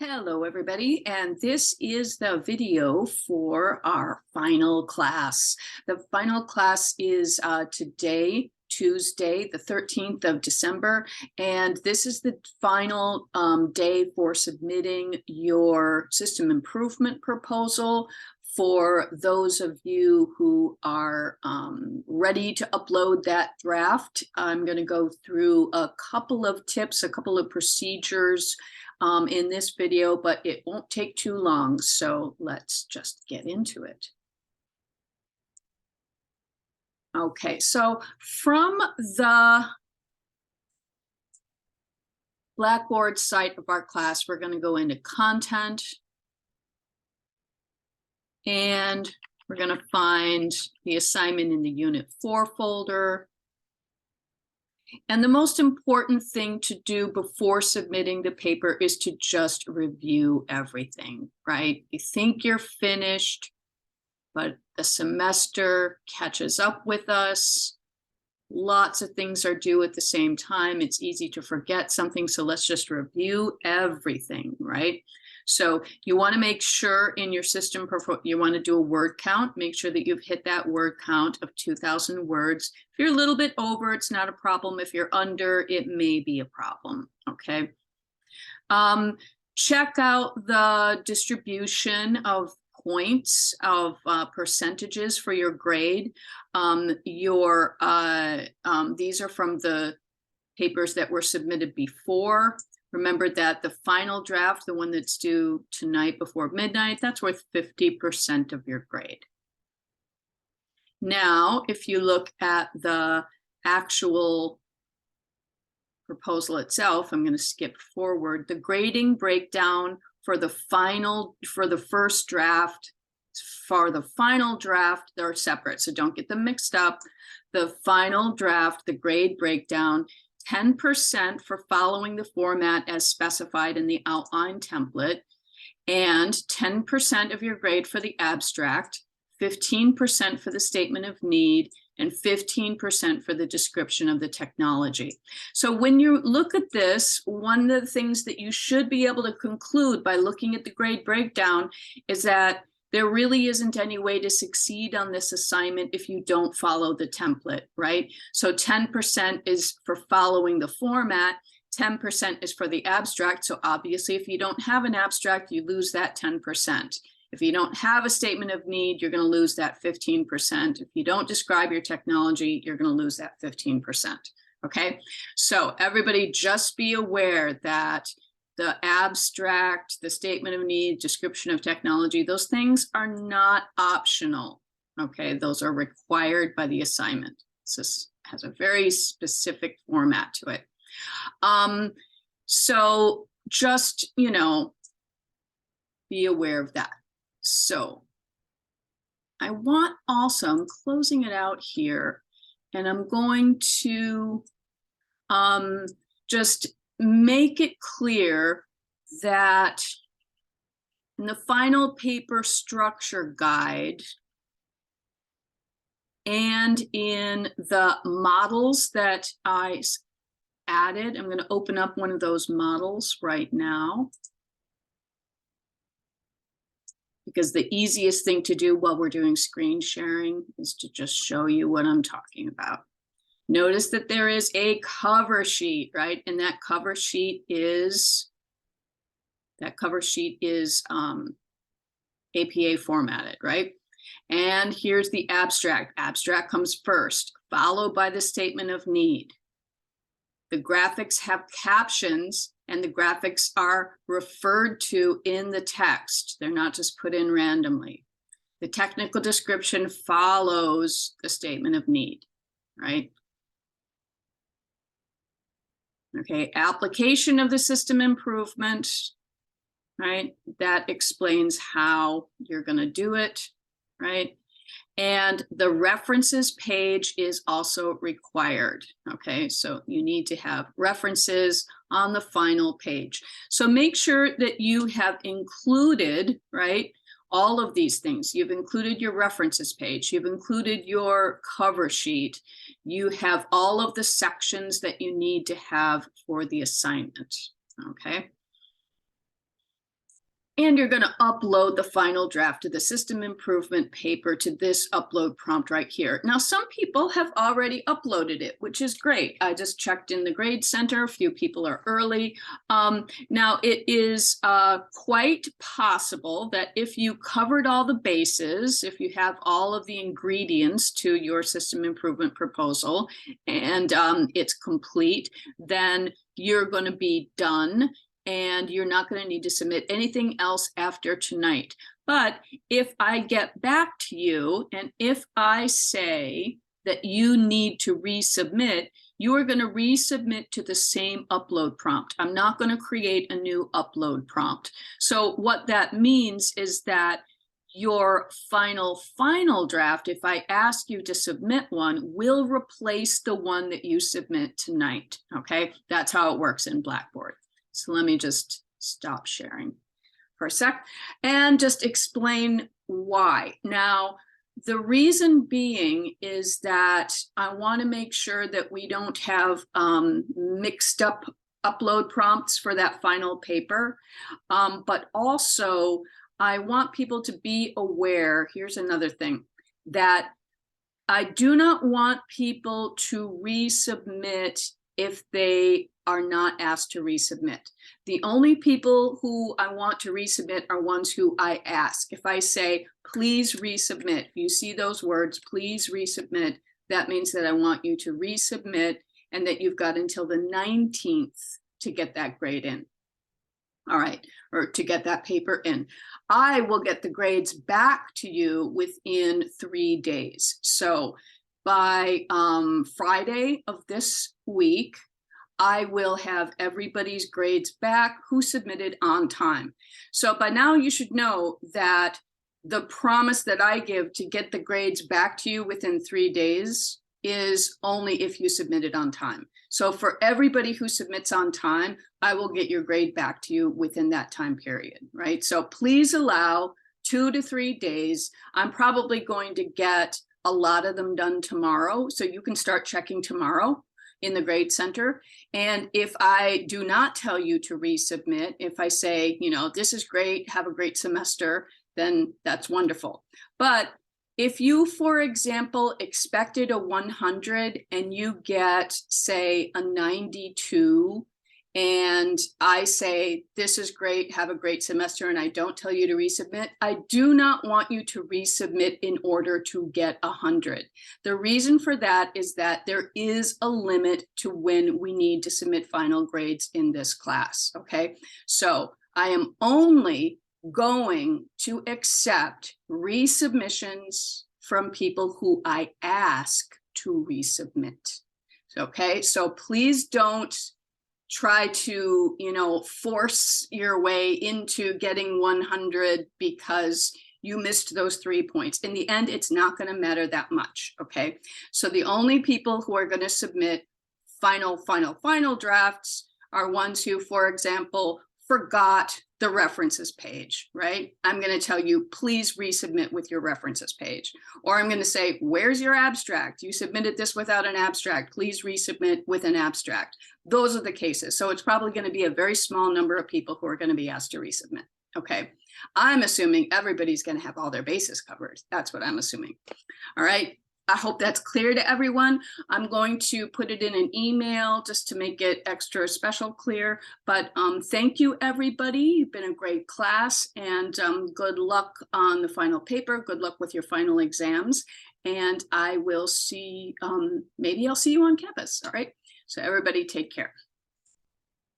Hello, everybody, and this is the video for our final class. The final class is today, Tuesday, the 13th of December, and this is the final day for submitting your system improvement proposal. For those of you who are ready to upload that draft, I'm going to go through a couple of tips, a couple of procedures in this video, but it won't take too long. So let's just get into it. Okay, so from the Blackboard site of our class, we're going to go into content. And we're going to find the assignment in the Unit 4 folder. And the most important thing to do before submitting the paper is to just review everything, right? You think you're finished, but the semester catches up with us. Lots of things are due at the same time. It's easy to forget something, so let's just review everything, right? So you want to make sure in your system, you want to do a word count. Make sure that you've hit that word count of 2,000 words. If you're a little bit over, it's not a problem. If you're under, it may be a problem, okay? Check out the distribution of points, of percentages for your grade. These are from the papers that were submitted before. Remember that the final draft, the one that's due tonight before midnight, that's worth 50% of your grade. Now, if you look at the actual proposal itself, I'm going to skip forward. The grading breakdown for the first draft, for the final draft, they're separate, so don't get them mixed up. The final draft, the grade breakdown, 10% for following the format as specified in the outline template, and 10% of your grade for the abstract, 15% for the statement of need, and 15% for the description of the technology. So when you look at this, one of the things that you should be able to conclude by looking at the grade breakdown is that there really isn't any way to succeed on this assignment if you don't follow the template, right? So 10% is for following the format, 10% is for the abstract. So obviously, if you don't have an abstract, you lose that 10%. If you don't have a statement of need, you're going to lose that 15%. If you don't describe your technology, you're going to lose that 15%. Okay, so everybody just be aware that the abstract, the statement of need, description of technology, those things are not optional. Okay, those are required by the assignment. This has a very specific format to it. So just, be aware of that. So I want also, I'm closing it out here, and I'm going to just make it clear that in the final paper structure guide and in the models that I added, I'm going to open up one of those models right now, because the easiest thing to do while we're doing screen sharing is to just show you what I'm talking about. Notice that there is a cover sheet, right? And that cover sheet is APA formatted, right? And here's the abstract. Abstract comes first, followed by the statement of need. The graphics have captions, and the graphics are referred to in the text. They're not just put in randomly. The technical description follows the statement of need, right? Okay, application of the system improvement, right? That explains how you're going to do it, right? And the references page is also required, okay? So you need to have references on the final page. So make sure that you have included, right, all of these things. You've included your references page, you've included your cover sheet, you have all of the sections that you need to have for the assignment, okay? And you're going to upload the final draft of the system improvement paper to this upload prompt right here. Now, some people have already uploaded it, which is great. I just checked in the grade center. A few people are early. Now, it is quite possible that if you covered all the bases, if you have all of the ingredients to your system improvement proposal and it's complete, then you're going to be done. And you're not going to need to submit anything else after tonight. But if I get back to you and if I say that you need to resubmit, you are going to resubmit to the same upload prompt. I'm not going to create a new upload prompt. So what that means is that your final draft, if I ask you to submit one, will replace the one that you submit tonight. Okay, that's how it works in Blackboard. So let me just stop sharing for a sec and just explain why. Now, the reason being is that I want to make sure that we don't have mixed up upload prompts for that final paper. But also, I want people to be aware, here's another thing, that I do not want people to resubmit if they are not asked to resubmit. The only people who I want to resubmit are ones who I ask. If I say, please resubmit, you see those words, please resubmit, that means that I want you to resubmit and that you've got until the 19th to get that grade in. All right, or to get that paper in. I will get the grades back to you within 3 days. So by Friday of this week, I will have everybody's grades back who submitted on time. So by now you should know that the promise that I give to get the grades back to you within 3 days is only if you submitted on time. So for everybody who submits on time, I will get your grade back to you within that time period, right? So please allow 2 to 3 days. I'm probably going to get a lot of them done tomorrow, so you can start checking tomorrow in the grade center. And if I do not tell you to resubmit, if I say, you know, this is great, have a great semester, then that's wonderful. But if you, for example, expected a 100 and you get, say, a 92, and I say, this is great, have a great semester, and I don't tell you to resubmit, I do not want you to resubmit in order to get 100. The reason for that is that there is a limit to when we need to submit final grades in this class, okay? So I am only going to accept resubmissions from people who I ask to resubmit, okay? So please don't try to, you know, force your way into getting 100 because you missed those 3 points. In the end, it's not going to matter that much, okay? So the only people who are going to submit final drafts are ones who, for example, forgot the references page, right? I'm going to tell you, please resubmit with your references page. Or I'm going to say, where's your abstract? You submitted this without an abstract. Please resubmit with an abstract. Those are the cases. So it's probably going to be a very small number of people who are going to be asked to resubmit. Okay. I'm assuming everybody's going to have all their bases covered. That's what I'm assuming. All right. I hope that's clear to everyone. I'm going to put it in an email just to make it extra special clear. But thank you, everybody. You've been a great class, and good luck on the final paper. Good luck with your final exams. And I will see, maybe I'll see you on campus. All right. So everybody take care.